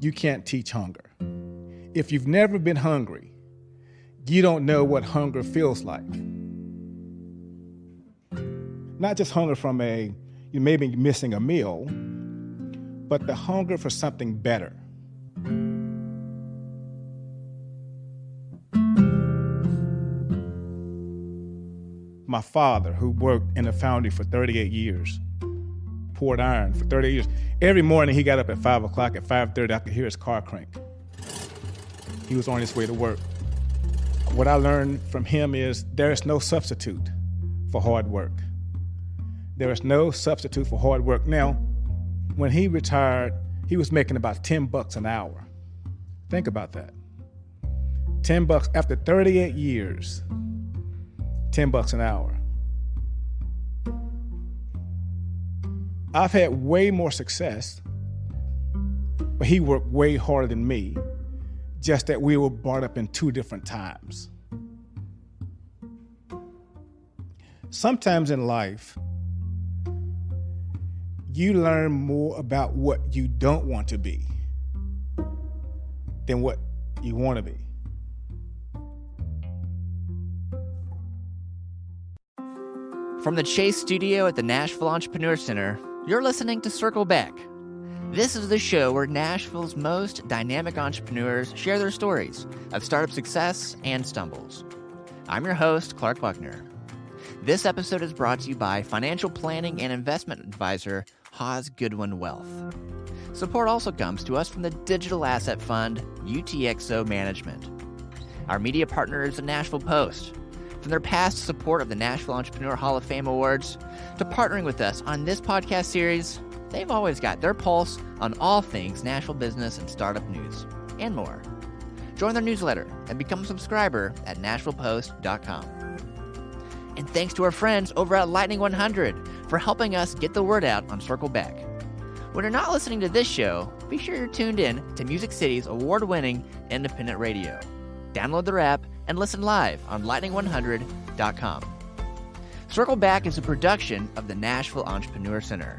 you can't teach hunger. If you've never been hungry, you don't know what hunger feels like. Not just hunger from you may be missing a meal, but the hunger for something better. My father, who worked in a foundry for 38 years, poured iron for 38 years. Every morning he got up at 5 o'clock. At 5:30, I could hear his car crank. He was on his way to work. What I learned from him is there is no substitute for hard work. There is no substitute for hard work. Now, when he retired, he was making about $10 an hour. Think about that. $10 after 38 years, $10 an hour. I've had way more success, but he worked way harder than me, just that we were brought up in two different times. Sometimes in life, you learn more about what you don't want to be than what you want to be. From the Chase studio at the Nashville Entrepreneur Center, you're listening to Circle Back. This is the show where Nashville's most dynamic entrepreneurs share their stories of startup success and stumbles. I'm your host, Clark Buckner. This episode is brought to you by financial planning and investment advisor Haas Goodwin Wealth. Support also comes to us from the digital asset fund UTXO Management. Our media partner is the Nashville Post. From their past support of the Nashville Entrepreneur Hall of Fame Awards to partnering with us on this podcast series, they've always got their pulse on all things Nashville business and startup news, and more. Join their newsletter and become a subscriber at NashvillePost.com. And thanks to our friends over at Lightning 100 for helping us get the word out on Circle Back. When you're not listening to this show, be sure you're tuned in to Music City's award-winning independent radio. Download their app and listen live on lightning100.com. Circle Back is a production of the Nashville Entrepreneur Center.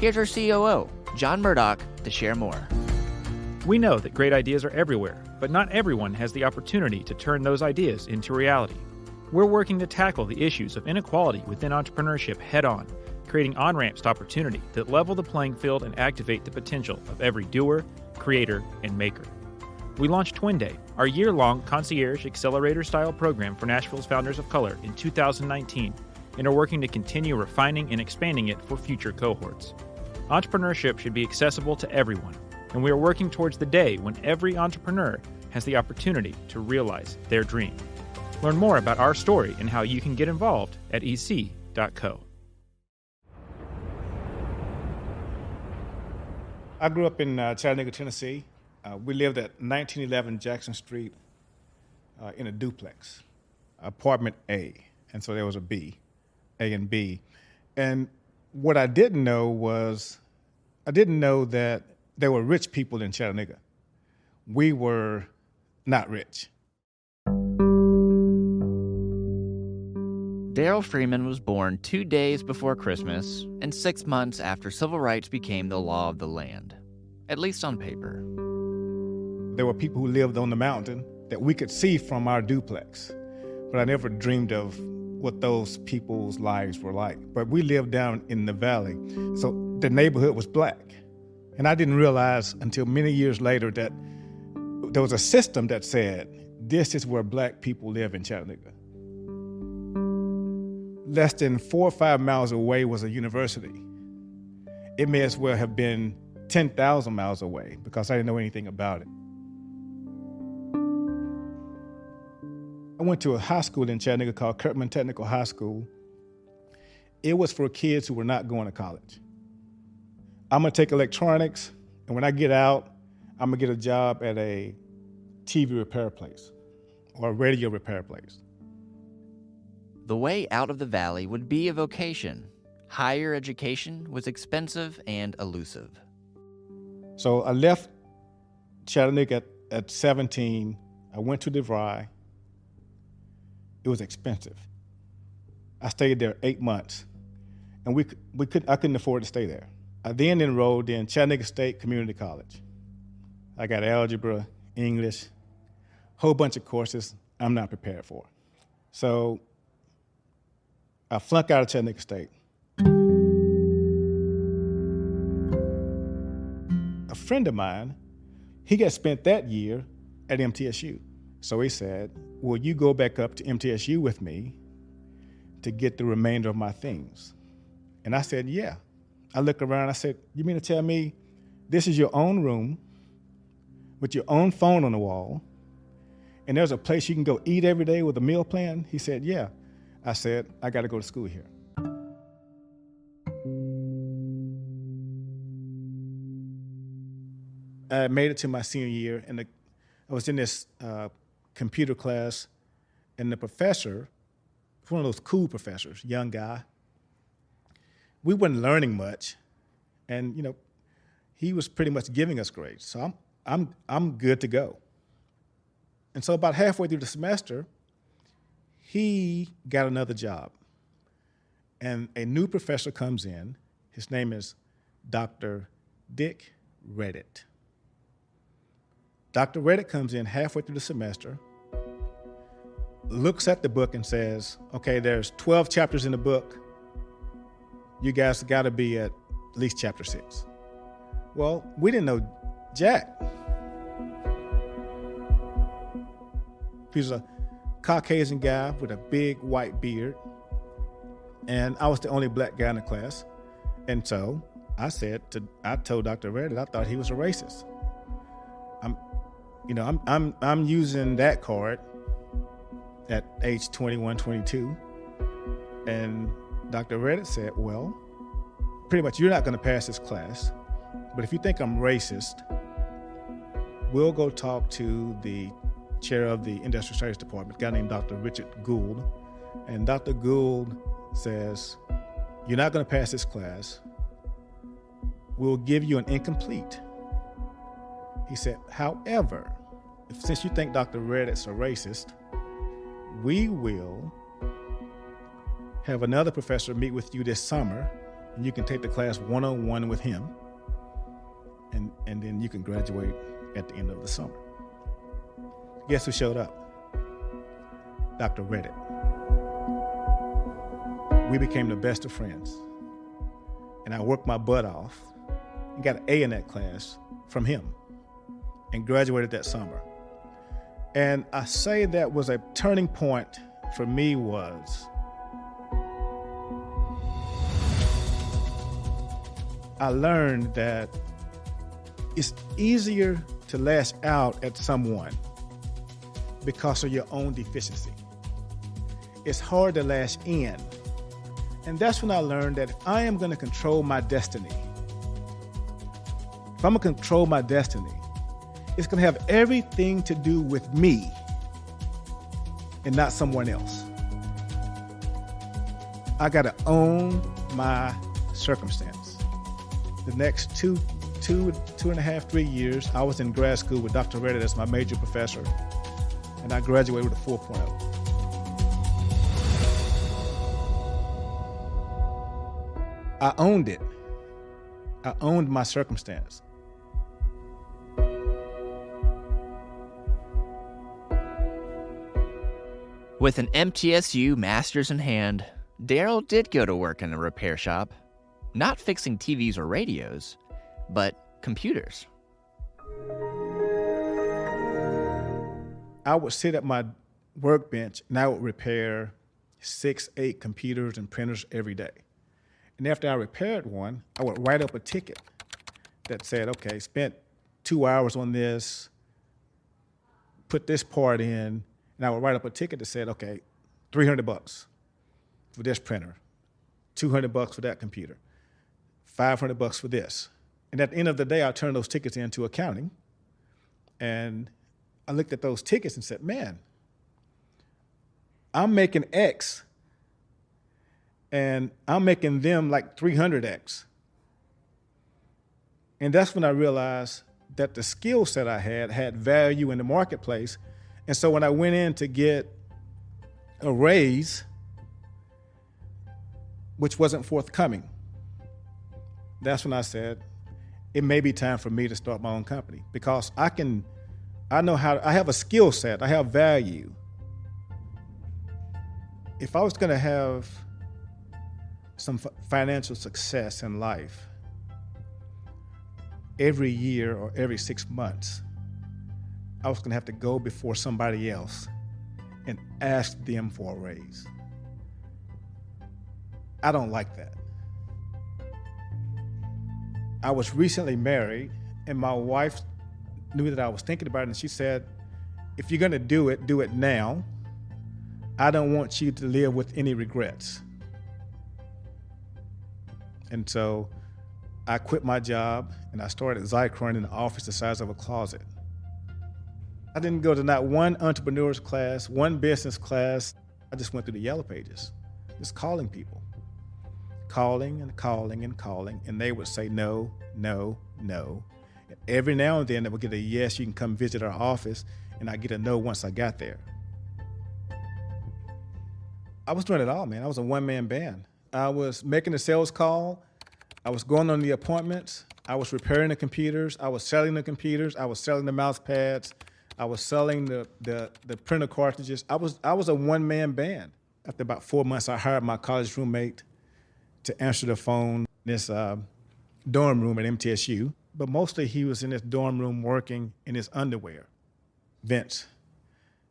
Here's our COO, John Murdoch, to share more. We know that great ideas are everywhere, but not everyone has the opportunity to turn those ideas into reality. We're working to tackle the issues of inequality within entrepreneurship head-on, creating on-ramps to opportunity that level the playing field and activate the potential of every doer, creator, and maker. We launched Twin Day, our year-long concierge accelerator-style program for Nashville's founders of color in 2019, and are working to continue refining and expanding it for future cohorts. Entrepreneurship should be accessible to everyone, and we are working towards the day when every entrepreneur has the opportunity to realize their dream. Learn more about our story and how you can get involved at ec.co. I grew up in Chattanooga, Tennessee. We lived at 1911 Jackson Street in a duplex, apartment A. And so there was a B, A and B. And what I didn't know was, I didn't know that there were rich people in Chattanooga. We were not rich. Darrell Freeman was born 2 days before Christmas and 6 months after civil rights became the law of the land, at least on paper. There were people who lived on the mountain that we could see from our duplex, but I never dreamed of what those people's lives were like. But we lived down in the valley, so the neighborhood was black. And I didn't realize until many years later that there was a system that said, this is where black people live in Chattanooga. Less than 4 or 5 miles away was a university. It may as well have been 10,000 miles away because I didn't know anything about it. I went to a high school in Chattanooga called Kirkman Technical High School. It was for kids who were not going to college. I'm gonna take electronics, and when I get out, I'm gonna get a job at a TV repair place or a radio repair place. The way out of the valley would be a vocation. Higher education was expensive and elusive. So I left Chattanooga at 17. I went to DeVry. It was expensive. I stayed there 8 months, and I couldn't afford to stay there. I then enrolled in Chattanooga State Community College. I got algebra, English, whole bunch of courses I'm not prepared for. So I flunked out of Chattanooga State. A friend of mine, he got spent that year at MTSU. So he said, will you go back up to MTSU with me to get the remainder of my things? And I said, yeah. I looked around, I said, you mean to tell me this is your own room with your own phone on the wall, and there's a place you can go eat every day with a meal plan? He said, yeah. I said, I got to go to school here. I made it to my senior year, and I was in this computer class, and the professor, one of those cool professors, young guy, we weren't learning much, and he was pretty much giving us grades. So I'm good to go. And so about halfway through the semester, he got another job, and a new professor comes in. His name is Dr. Dick Reddit. Dr. Reddit comes in halfway through the semester, looks at the book and says, okay, there's 12 chapters in the book. You guys got to be at least chapter 6. Well, we didn't know jack. He was a Caucasian guy with a big white beard, and I was the only black guy in the class. And so I told Dr. Reddit I thought he was a racist. I'm using that card at age 21, 22. And Dr. Reddit said, well, pretty much you're not going to pass this class, but if you think I'm racist, we'll go talk to the chair of the Industrial Studies Department, a guy named Dr. Richard Gould. And Dr. Gould says, you're not going to pass this class. We'll give you an incomplete. He said, however, since you think Dr. Reddit's a racist, we will have another professor meet with you this summer, and you can take the class one-on-one with him, and then you can graduate at the end of the summer. Guess who showed up? Dr. Reddit. We became the best of friends, and I worked my butt off and got an A in that class from him and graduated that summer. And I say that was a turning point for me was I learned that it's easier to lash out at someone because of your own deficiency. It's hard to lash in. And that's when I learned that if I am going to control my destiny, if I'm going to control my destiny, it's going to have everything to do with me and not someone else. I got to own my circumstance. The next two and a half, 3 years, I was in grad school with Dr. Reddit as my major professor, and I graduated with a 4.0. I owned it. I owned my circumstance. With an MTSU master's in hand, Darrell did go to work in a repair shop, not fixing TVs or radios, but computers. I would sit at my workbench and I would repair 6-8 computers and printers every day. And after I repaired one, I would write up a ticket that said, okay, spent 2 hours on this, put this part in, and I would write up a ticket that said, okay, $300 for this printer, $200 for that computer, $500 for this. And at the end of the day, I turned those tickets into accounting. And I looked at those tickets and said, man, I'm making X, and I'm making them like 300X. And that's when I realized that the skill set I had value in the marketplace. And so when I went in to get a raise, which wasn't forthcoming, that's when I said, it may be time for me to start my own company because I have a skill set, I have value. If I was going to have some financial success in life, every year or every 6 months, I was going to have to go before somebody else and ask them for a raise. I don't like that. I was recently married, and my wife knew that I was thinking about it, and she said, if you're going to do it now. I don't want you to live with any regrets. And so I quit my job, and I started Zycron in an office the size of a closet. I didn't go to not one entrepreneur's class, one business class. I just went through the yellow pages, just calling people. Calling and calling and calling, and they would say no, no, no. And every now and then they would get a yes, you can come visit our office, and I get a no once I got there. I was doing it all, man. I was a one-man band. I was making the sales call. I was going on the appointments. I was repairing the computers. I was selling the computers. I was selling the mouse pads. I was selling the printer cartridges. I was a one-man band. After about 4 months, I hired my college roommate to answer the phone in this dorm room at MTSU. But mostly he was in this dorm room working in his underwear, Vince.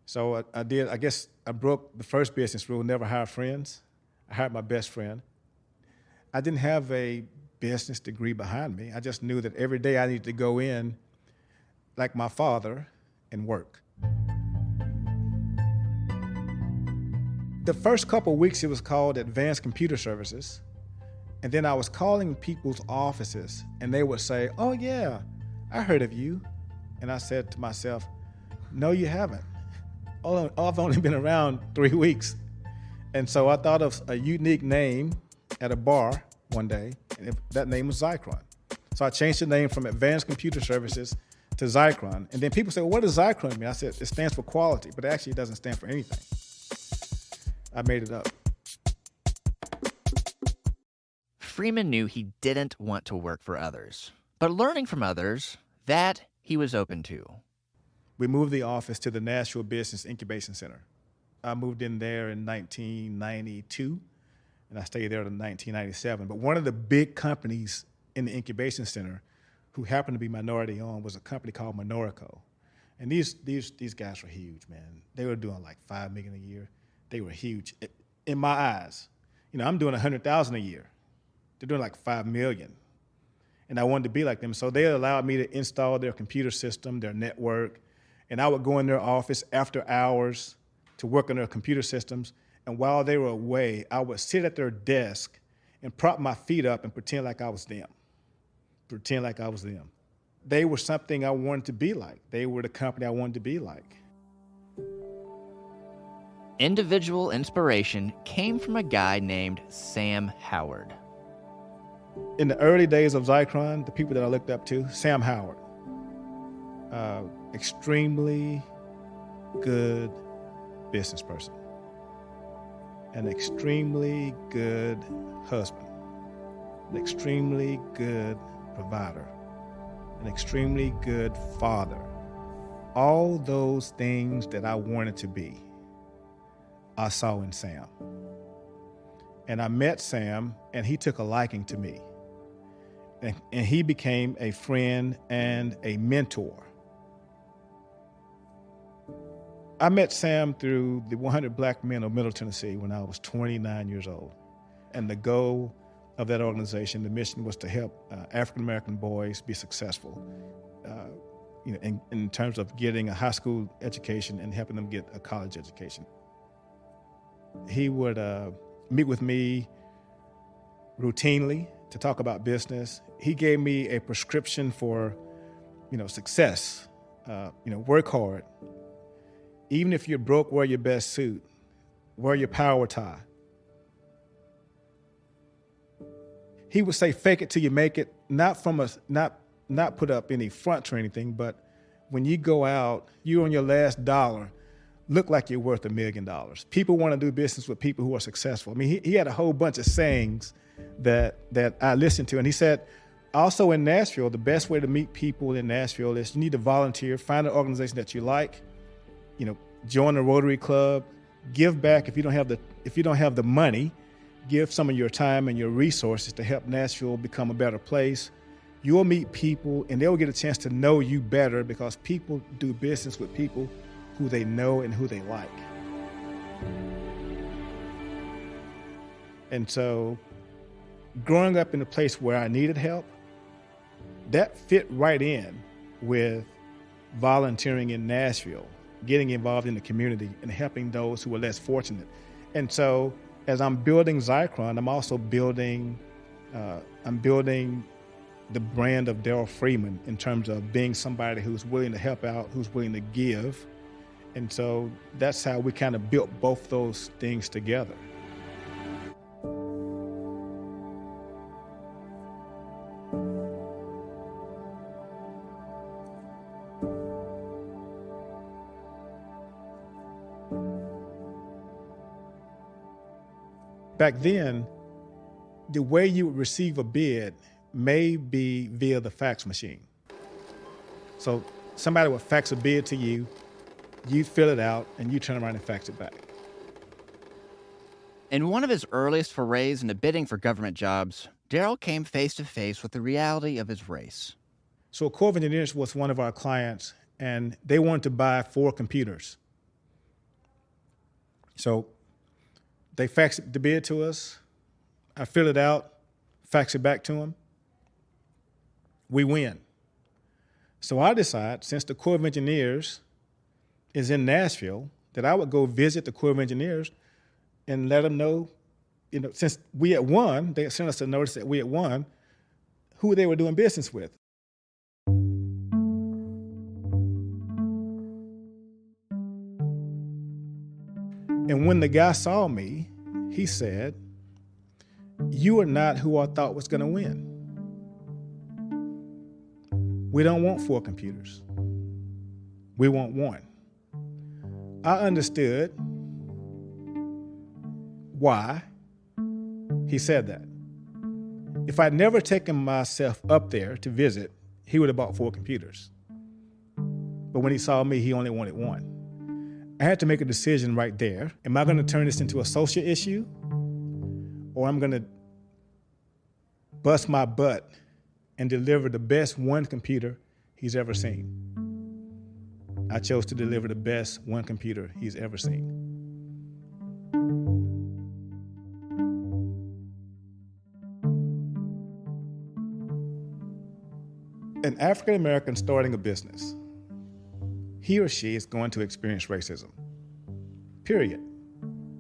So I guess I broke the first business rule, never hire friends. I hired my best friend. I didn't have a business degree behind me. I just knew that every day I needed to go in like my father and work. The first couple of weeks it was called Advanced Computer Services. And then I was calling people's offices and they would say, oh yeah, I heard of you. And I said to myself, no, you haven't. I've only been around 3 weeks. And so I thought of a unique name at a bar one day, and that name was Zycron. So I changed the name from Advanced Computer Services to Zycron. And then people say, well, what does Zycron mean? I said, it stands for quality, but actually it doesn't stand for anything. I made it up. Freeman knew he didn't want to work for others, but learning from others, that he was open to. We moved the office to the Nashville Business Incubation Center. I moved in there in 1992, and I stayed there until 1997. But one of the big companies in the incubation center who happened to be minority owned was a company called Minorico. And these guys were huge, man. They were doing like $5 million a year. They were huge in my eyes. You know, I'm doing $100,000 a year. They're doing like $5 million. And I wanted to be like them. So they allowed me to install their computer system, their network, and I would go in their office after hours to work on their computer systems. And while they were away, I would sit at their desk and prop my feet up and pretend like I was them. Pretend like I was them. They were something I wanted to be like. They were the company I wanted to be like. Individual inspiration came from a guy named Sam Howard. In the early days of Zycron, the people that I looked up to, Sam Howard, extremely good business person, an extremely good husband, an extremely good provider, an extremely good father. All those things that I wanted to be, I saw in Sam. And I met Sam, and he took a liking to me. And he became a friend and a mentor. I met Sam through the 100 Black Men of Middle Tennessee when I was 29 years old. And the goal of that organization, the mission was to help African-American boys be successful, in terms of getting a high school education and helping them get a college education. He would meet with me routinely to talk about business. He gave me a prescription for, success. Work hard. Even if you're broke, wear your best suit. Wear your power tie. He would say, fake it till you make it, not put up any front or anything, but when you go out, you on your last dollar, look like you're worth $1 million. People want to do business with people who are successful. I mean, he had a whole bunch of sayings that I listened to, and he said, Also in Nashville, the best way to meet people in Nashville is you need to volunteer, find an organization that you like, join a Rotary Club, give back if you don't have the money, give some of your time and your resources to help Nashville become a better place. You'll meet people and they'll get a chance to know you better because people do business with people who they know and who they like. And so growing up in a place where I needed help, that fit right in with volunteering in Nashville, getting involved in the community and helping those who are less fortunate. And so as I'm building Zycron, I'm also building the brand of Darrell Freeman in terms of being somebody who's willing to help out, who's willing to give. And so that's how we kind of built both those things together. Back then, the way you would receive a bid may be via the fax machine. So somebody would fax a bid to you, you fill it out, and you turn around and fax it back. In one of his earliest forays into bidding for government jobs, Darrell came face to face with the reality of his race. So Corps of Engineers was one of our clients, and they wanted to buy 4 computers. So they faxed the bid to us. I fill it out, fax it back to them. We win. So I decide, since the Corps of Engineers is in Nashville, that I would go visit the Corps of Engineers and let them know, since we had won, they sent us a notice that we had won, who they were doing business with. And when the guy saw me, he said, "You are not who I thought was going to win. We don't want 4 computers. We want 1. I understood why he said that. If I'd never taken myself up there to visit, he would have bought 4 computers. But when he saw me, he only wanted 1. I had to make a decision right there. Am I going to turn this into a social issue? Or I'm going to bust my butt and deliver the best 1 computer he's ever seen? I chose to deliver the best 1 computer he's ever seen. An African American starting a business, he or she is going to experience racism. Period.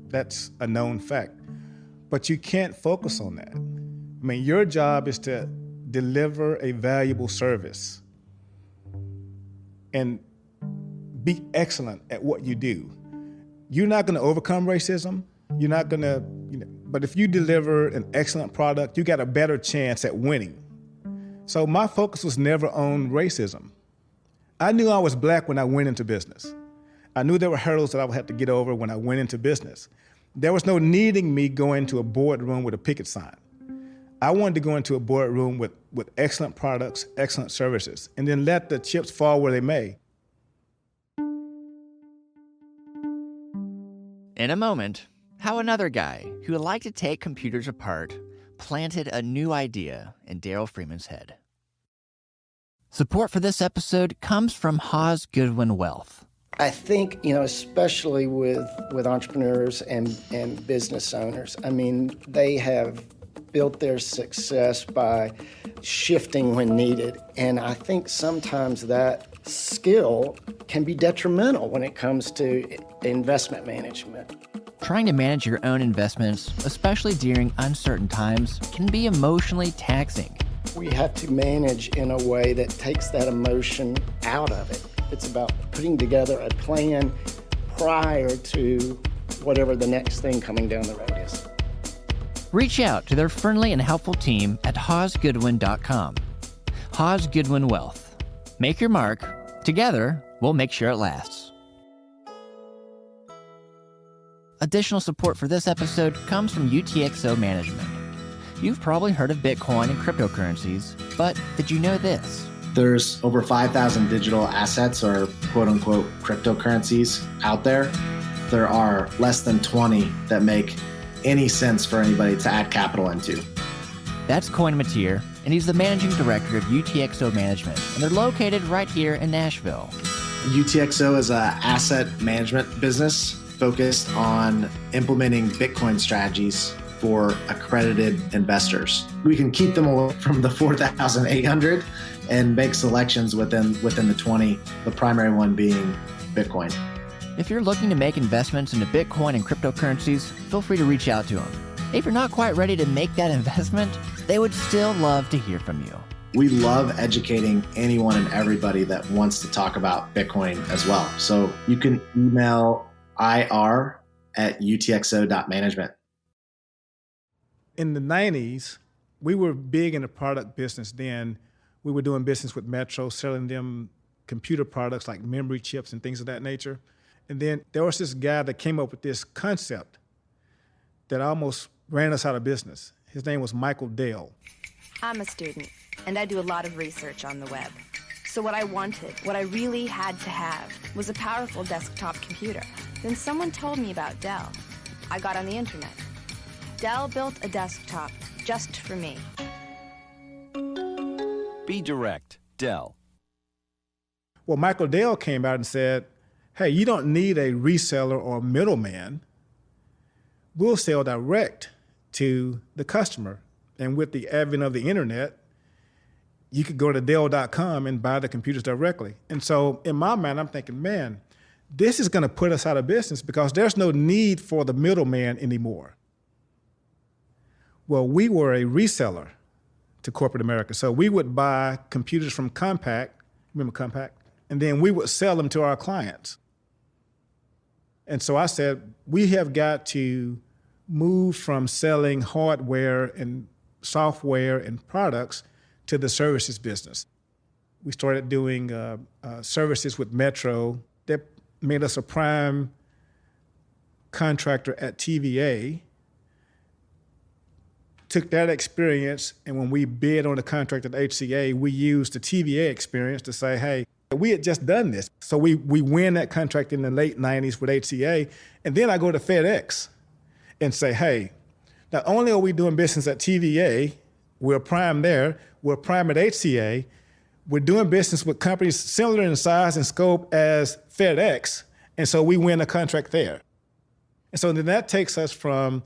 That's a known fact. But you can't focus on that. I mean, your job is to deliver a valuable service and be excellent at what you do. You're not going to overcome racism. You're not going to, but if you deliver an excellent product, you got a better chance at winning. So my focus was never on racism. I knew I was black when I went into business. I knew there were hurdles that I would have to get over when I went into business. There was no needing me go into a boardroom with a picket sign. I wanted to go into a boardroom with excellent products, excellent services, and then let the chips fall where they may. In a moment, how another guy who liked to take computers apart planted a new idea in Darrell Freeman's head. Support for this episode comes from Haas Goodwin Wealth. I think, especially with entrepreneurs and business owners, I mean, they have built their success by shifting when needed. And I think sometimes that skill can be detrimental when it comes to investment management. Trying to manage your own investments, especially during uncertain times, can be emotionally taxing. We have to manage in a way that takes that emotion out of it. It's about putting together a plan prior to whatever the next thing coming down the road is. Reach out to their friendly and helpful team at HawesGoodwin.com. Haas Goodwin Wealth. Make your mark. Together, we'll make sure it lasts. Additional support for this episode comes from UTXO Management. You've probably heard of Bitcoin and cryptocurrencies, But did you know this? There's over 5,000 digital assets or quote-unquote cryptocurrencies out there. There are less than 20 that make any sense for anybody to add capital into. That's Coin Mateer, and he's the managing director of UTXO Management, and they're located right here in Nashville. UTXO is an asset management business focused on implementing Bitcoin strategies for accredited investors. We can keep them away from the 4,800 and make selections within the 20, the primary one being Bitcoin. If you're looking to make investments into Bitcoin and cryptocurrencies, feel free to reach out to them. If you're not quite ready to make that investment, they would still love to hear from you. We love educating anyone and everybody that wants to talk about Bitcoin as well. So you can email ir@utxo.management. In the 90s, we were big in the product business then. We were doing business with Metro, selling them computer products like memory chips and things of that nature. And then there was this guy that came up with this concept that almost ran us out of business. His name was Michael Dell. I'm a student, and I do a lot of research on the web. So what I wanted, what I really had to have, was a powerful desktop computer. Then someone told me about Dell. I got on the internet. Dell built a desktop just for me. Be direct, Dell. Well, Michael Dell came out and said, hey, you don't need a reseller or middleman. We'll sell direct to the customer. And with the advent of the internet, you could go to Dell.com and buy the computers directly. And so in my mind, I'm thinking, man, this is going to put us out of business because there's no need for the middleman anymore. Well, we were a reseller to corporate America. So we would buy computers from Compaq, remember Compaq? And then we would sell them to our clients. And so I said, we have got to move from selling hardware and software and products to the services business. We started doing services with Metro that made us a prime contractor at TVA. Took that experience, and when we bid on a contract at HCA, we used the TVA experience to say, hey, we had just done this. So we win that contract in the late 90s with HCA, and then I go to FedEx and say, hey, not only are we doing business at TVA, we're prime there, we're prime at HCA, we're doing business with companies similar in size and scope as FedEx, and so we win a contract there. And so then that takes us from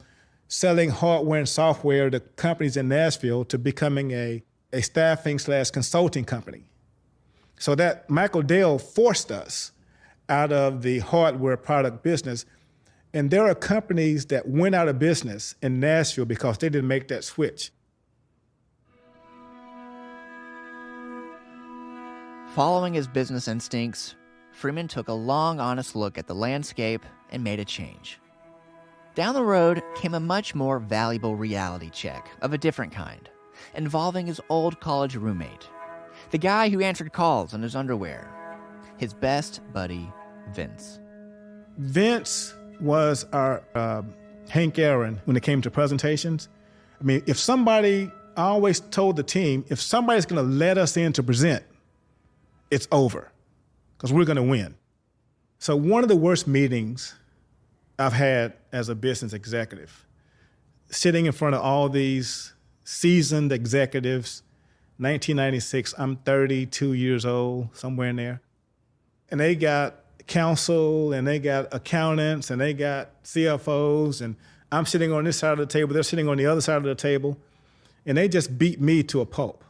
selling hardware and software to companies in Nashville to becoming a staffing/consulting company. So that Michael Dell forced us out of the hardware product business. And there are companies that went out of business in Nashville because they didn't make that switch. Following his business instincts, Freeman took a long, honest look at the landscape and made a change. Down the road came a much more valuable reality check of a different kind, involving his old college roommate, the guy who answered calls in his underwear, his best buddy, Vince. Vince was our Hank Aaron when it came to presentations. I mean, I always told the team, if somebody's going to let us in to present, it's over, because we're going to win. So one of the worst meetings I've had as a business executive, sitting in front of all these seasoned executives, 1996, I'm 32 years old, somewhere in there. And they got counsel, and they got accountants, and they got CFOs, and I'm sitting on this side of the table, they're sitting on the other side of the table, and they just beat me to a pulp.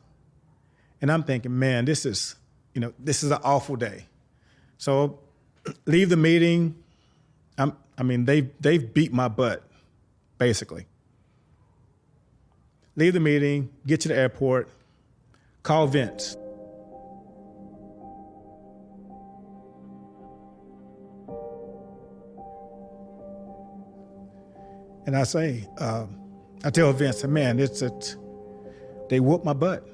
And I'm thinking, man, this is an awful day. So leave the meeting. They've beat my butt, basically. Leave the meeting, get to the airport, call Vince. And I say, I tell Vince, man, they whooped my butt.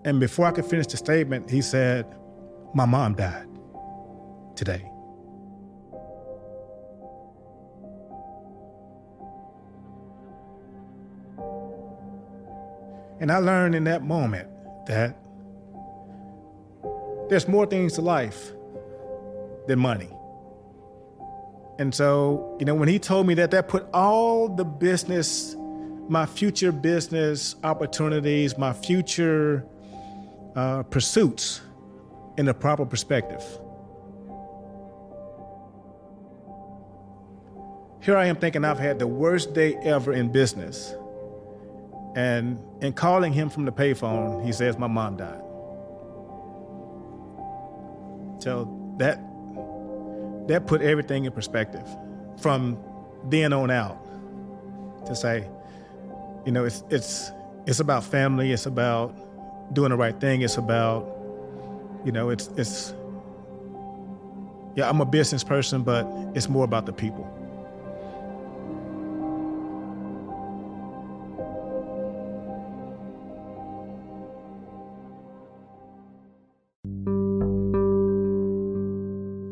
And before I could finish the statement, he said, my mom died today. And I learned in that moment that there's more things to life than money. And so, when he told me that, that put all the business, my future business opportunities, my future pursuits in a proper perspective. Here I am thinking I've had the worst day ever in business. And in calling him from the payphone, he says, my mom died. So that put everything in perspective from then on out to say, it's about family, it's about doing the right thing, it's about, I'm a business person, but it's more about the people.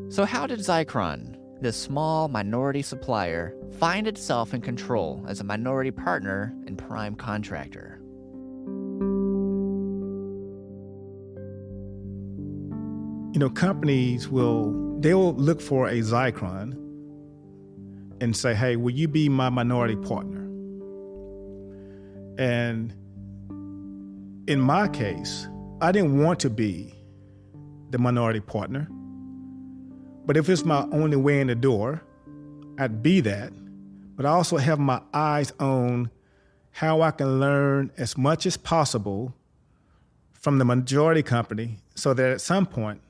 So how did Zycron, this small minority supplier, find itself in control as a minority partner and prime contractor? Companies will look for a Zycron and say, hey, will you be my minority partner? And in my case, I didn't want to be the minority partner. But if it's my only way in the door, I'd be that. But I also have my eyes on how I can learn as much as possible from the majority company so that at some point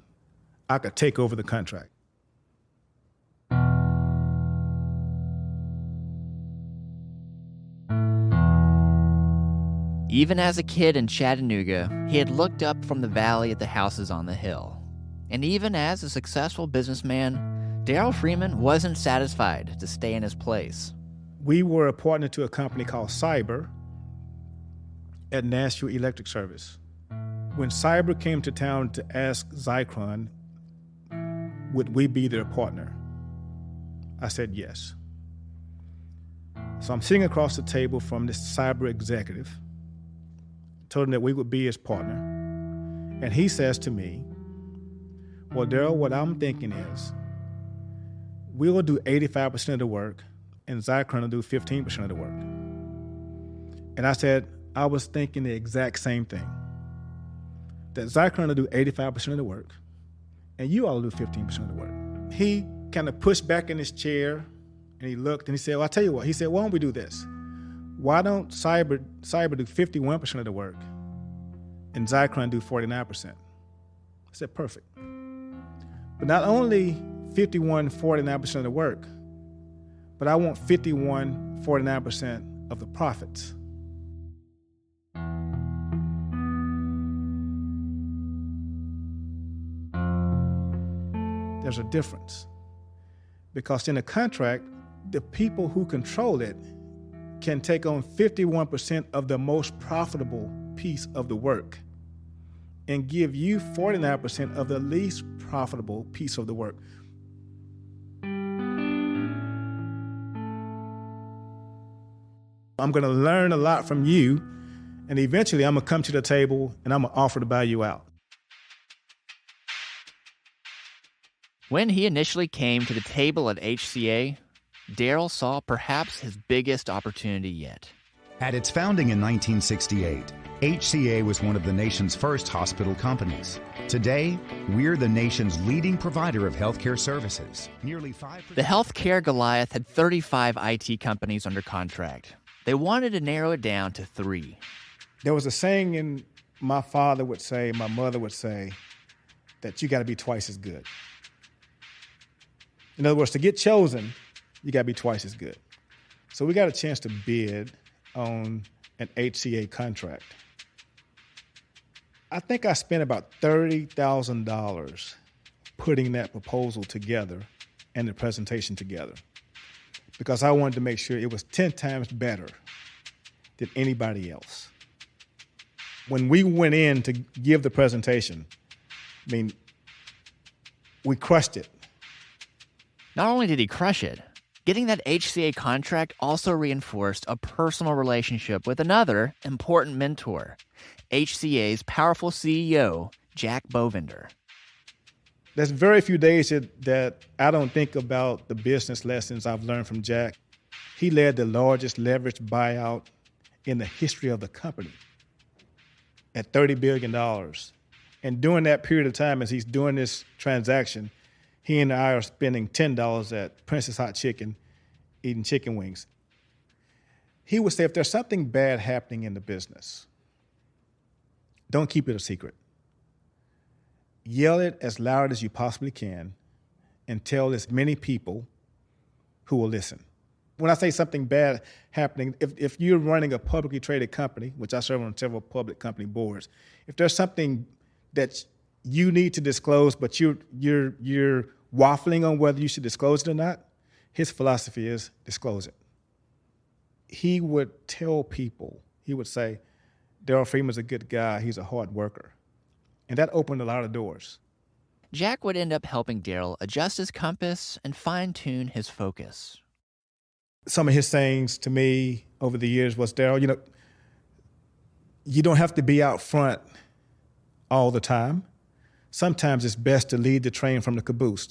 I could take over the contract. Even as a kid in Chattanooga, he had looked up from the valley at the houses on the hill. And even as a successful businessman, Darrell Freeman wasn't satisfied to stay in his place. We were a partner to a company called Cyber at Nashville Electric Service. When Cyber came to town to ask Zycron, would we be their partner? I said yes. So I'm sitting across the table from this Cyber executive, told him that we would be his partner. And he says to me, well, Darrell, what I'm thinking is we will do 85% of the work and Zycron will do 15% of the work. And I said, I was thinking the exact same thing. That Zycron will do 85% of the work and you all do 15% of the work. He kind of pushed back in his chair and he looked and he said, well, I'll tell you what. He said, why don't we do this? Why don't Cyber do 51% of the work and Zycron do 49%? I said, perfect. But not only 49% of the work, but I want 49% of the profits. There's a difference. Because in a contract, the people who control it can take on 51% of the most profitable piece of the work and give you 49% of the least profitable piece of the work. I'm gonna learn a lot from you, and eventually I'm gonna come to the table and I'm gonna offer to buy you out. When he initially came to the table at HCA, Darrell saw perhaps his biggest opportunity yet. At its founding in 1968, HCA was one of the nation's first hospital companies. Today, we're the nation's leading provider of healthcare services. Nearly 5%. The healthcare Goliath had 35 IT companies under contract. They wanted to narrow it down to 3. There was a saying my father would say, my mother would say, that you gotta be twice as good. In other words, to get chosen, you gotta be twice as good. So we got a chance to bid on an HCA contract. I think I spent about $30,000 putting that proposal together and the presentation together because I wanted to make sure it was 10 times better than anybody else. When we went in to give the presentation, we crushed it. Not only did he crush it, Getting that HCA contract also reinforced a personal relationship with another important mentor, HCA's powerful CEO, Jack Bovender. There's very few days that I don't think about the business lessons I've learned from Jack. He led the largest leveraged buyout in the history of the company at $30 billion. And during that period of time, as he's doing this transaction, he and I are spending $10 at Princess Hot Chicken, eating chicken wings. He would say, if there's something bad happening in the business, don't keep it a secret. Yell it as loud as you possibly can and tell as many people who will listen. When I say something bad happening, if you're running a publicly traded company, which I serve on several public company boards, if there's something that you need to disclose, but you're waffling on whether you should disclose it or not, his philosophy is disclose it. He would tell people, he would say, Darrell Freeman's a good guy, he's a hard worker. And that opened a lot of doors. Jack would end up helping Darrell adjust his compass and fine-tune his focus. Some of his sayings to me over the years was, Darrell, you don't have to be out front all the time. Sometimes it's best to lead the train from the caboose.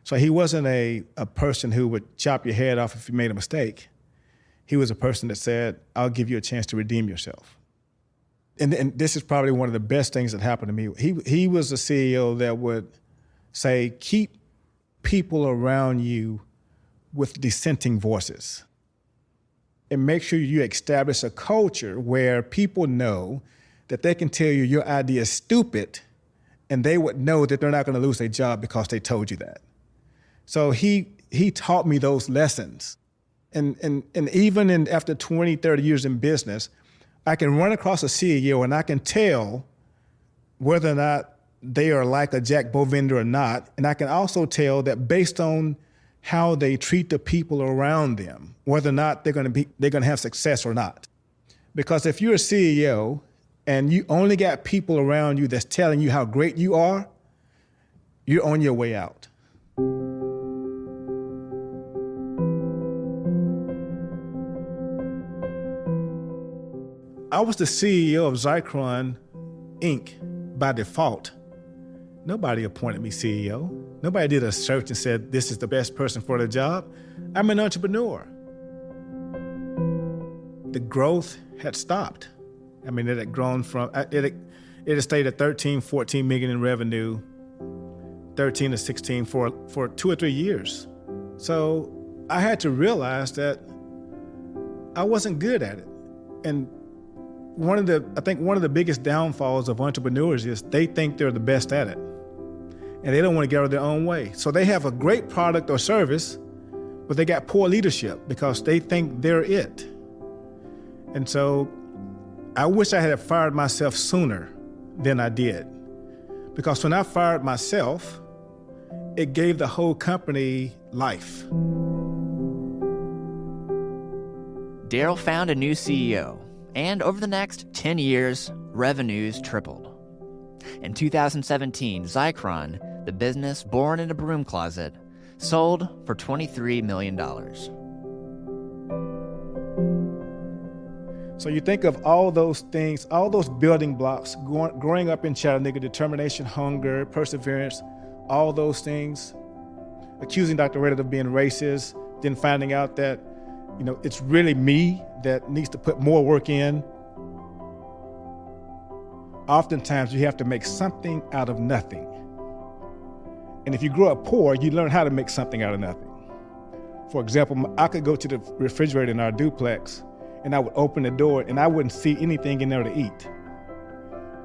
So he wasn't a person who would chop your head off if you made a mistake. He was a person that said, I'll give you a chance to redeem yourself. And this is probably one of the best things that happened to me. He was a CEO that would say, keep people around you with dissenting voices. And make sure you establish a culture where people know that they can tell you your idea is stupid, and they would know that they're not going to lose their job because they told you that. So he taught me those lessons. And even after 20, 30 years in business, I can run across a CEO and I can tell whether or not they are like a Jack Bovender or not. And I can also tell that based on how they treat the people around them, whether or not they're going to have success or not. Because if you're a CEO and you only got people around you that's telling you how great you are, you're on your way out. I was the CEO of Zycron, Inc. by default. Nobody appointed me CEO. Nobody did a search and said, this is the best person for the job. I'm an entrepreneur. The growth had stopped. I mean, it had grown from, it had stayed at 13, 14 million in revenue, 13 to 16 for 2 or 3 years. So I had to realize that I wasn't good at it. And I think one of the biggest downfalls of entrepreneurs is they think they're the best at it. And they don't want to get out of their own way. So they have a great product or service, but they got poor leadership because they think they're it. And so I wish I had fired myself sooner than I did. Because when I fired myself, it gave the whole company life. Darrell found a new CEO, and over the next 10 years, revenues tripled. In 2017, Zycron, the business born in a broom closet, sold for $23 million. So you think of all those things, all those building blocks, growing up in Chattanooga, determination, hunger, perseverance, all those things, accusing Dr. Reddit of being racist, then finding out that, it's really me that needs to put more work in. Oftentimes you have to make something out of nothing. And if you grow up poor, you learn how to make something out of nothing. For example, I could go to the refrigerator in our duplex and I would open the door and I wouldn't see anything in there to eat.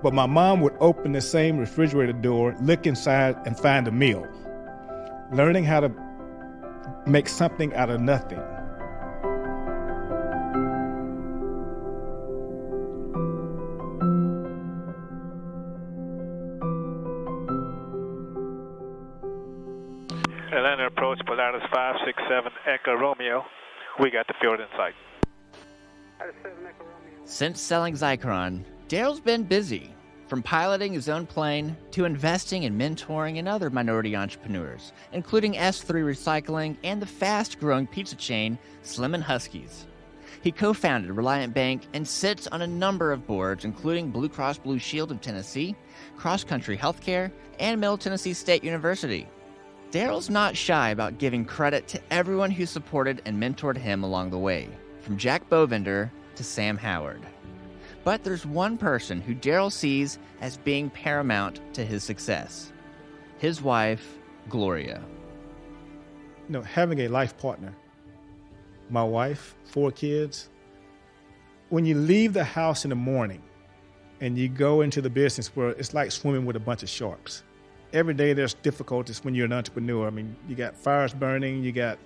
But my mom would open the same refrigerator door, look inside and find a meal. Learning how to make something out of nothing. Atlanta approach Polaris 567 Echo Romeo. We got the field in sight. Since selling Zycron, Darrell's been busy. from piloting his own plane to investing and mentoring in other minority entrepreneurs, including S3 Recycling and the fast-growing pizza chain Slim and Huskies. He co-founded Reliant Bank and sits on a number of boards, including Blue Cross Blue Shield of Tennessee, Cross Country Healthcare, and Middle Tennessee State University. Darrell's not shy about giving credit to everyone who supported and mentored him along the way, from Jack Bovender to Sam Howard. But there's one person who Darrell sees as being paramount to his success: his wife, Gloria. Having a life partner, my wife, 4 kids, when you leave the house in the morning and you go into the business world, it's like swimming with a bunch of sharks. Every day there's difficulties when you're an entrepreneur. I mean, you got fires burning, you got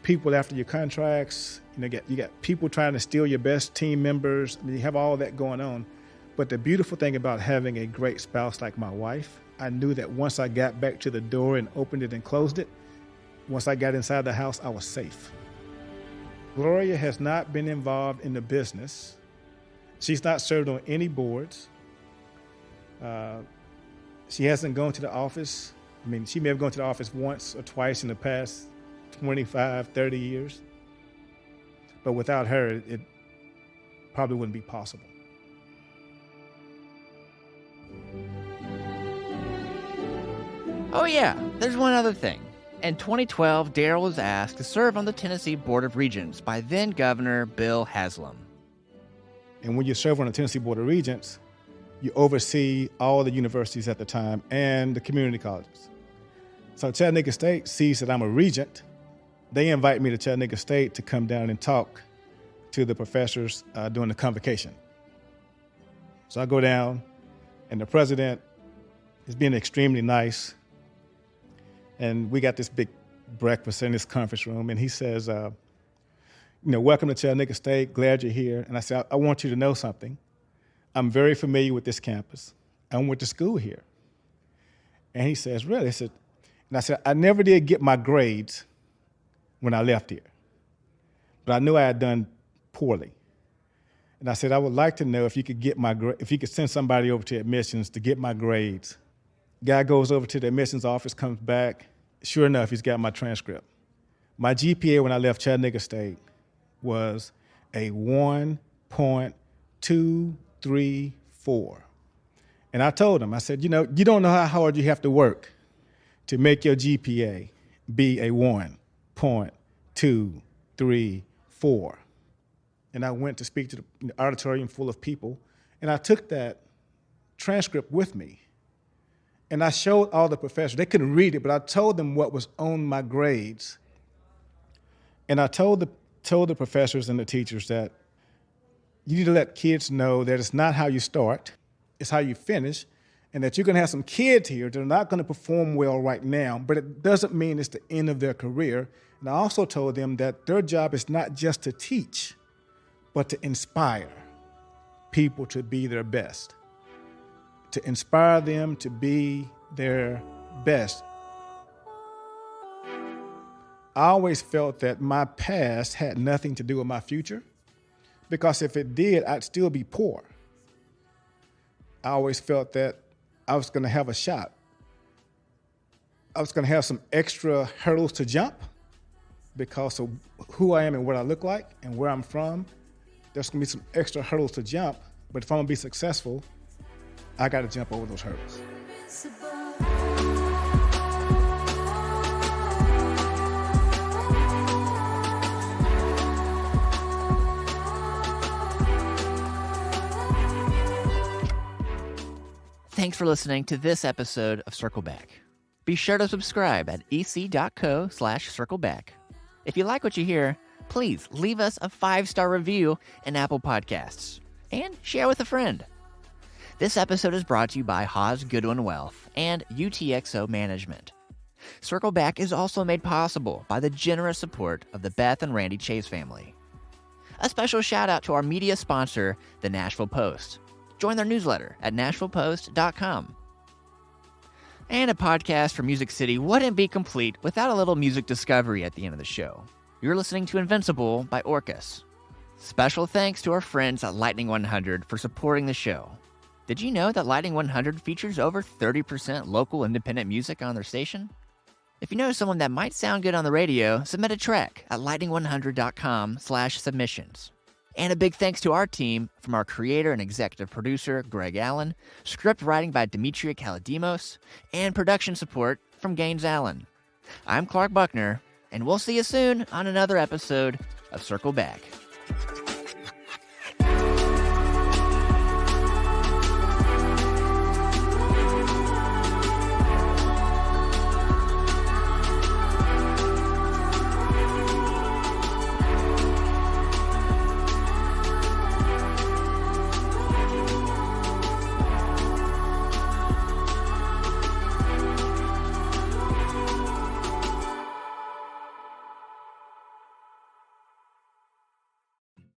people after your contracts, you got people trying to steal your best team members. I mean, you have all that going on. But the beautiful thing about having a great spouse like my wife, I knew that once I got back to the door and opened it and closed it, once I got inside the house, I was safe. Gloria has not been involved in the business. She's not served on any boards. She hasn't gone to the office. I mean, she may have gone to the office once or twice in the past 25, 30 years. But without her, it probably wouldn't be possible. Oh yeah, there's one other thing. In 2012, Darrell was asked to serve on the Tennessee Board of Regents by then-Governor Bill Haslam. And when you serve on the Tennessee Board of Regents, you oversee all the universities at the time and the community colleges. So Chattanooga State sees that I'm a regent. They invite me to Chattanooga State to come down and talk to the professors during the convocation. So I go down, and the president is being extremely nice. And we got this big breakfast in this conference room, and he says, welcome to Chattanooga State, glad you're here. And I said, I want you to know something. I'm very familiar with this campus. I went to school here. And he says, really? And I said, I never did get my grades when I left here, but I knew I had done poorly. And I said, I would like to know if you could send somebody over to admissions to get my grades. Guy goes over to the admissions office, comes back. Sure enough, he's got my transcript. My GPA when I left Chattanooga State was a 1.234. And I told him, I said, you don't know how hard you have to work to make your GPA be a 1.234. And I went to speak to the auditorium full of people, and I took that transcript with me. And I showed all the professors. They couldn't read it, but I told them what was on my grades. And I told the professors and the teachers that you need to let kids know that it's not how you start, it's how you finish, and that you're going to have some kids here that are not going to perform well right now, but it doesn't mean it's the end of their career. And I also told them that their job is not just to teach, but to inspire people to be their best, to inspire them to be their best. I always felt that my past had nothing to do with my future, because if it did, I'd still be poor. I always felt that I was going to have a shot. I was going to have some extra hurdles to jump because of who I am and what I look like and where I'm from. There's going to be some extra hurdles to jump, but if I'm going to be successful, I got to jump over those hurdles. Thanks for listening to this episode of Circle Back. Be sure to subscribe at ec.co/circleback. If you like what you hear, please leave us a 5-star review in Apple Podcasts and share with a friend. This episode is brought to you by Haas Goodwin Wealth and UTXO Management. Circle Back is also made possible by the generous support of the Beth and Randy Chase family. A special shout out to our media sponsor, the Nashville Post. Join their newsletter at nashvillepost.com. And a podcast from Music City wouldn't be complete without a little music discovery at the end of the show. You're listening to Invincible by Orcus. Special thanks to our friends at Lightning 100 for supporting the show. Did you know that Lighting 100 features over 30% local independent music on their station? If you know someone that might sound good on the radio, submit a track at lighting100.com/submissions. And a big thanks to our team, from our creator and executive producer, Greg Allen, script writing by Demetria Kaladimos, and production support from Gaines Allen. I'm Clark Buckner, and we'll see you soon on another episode of Circle Back.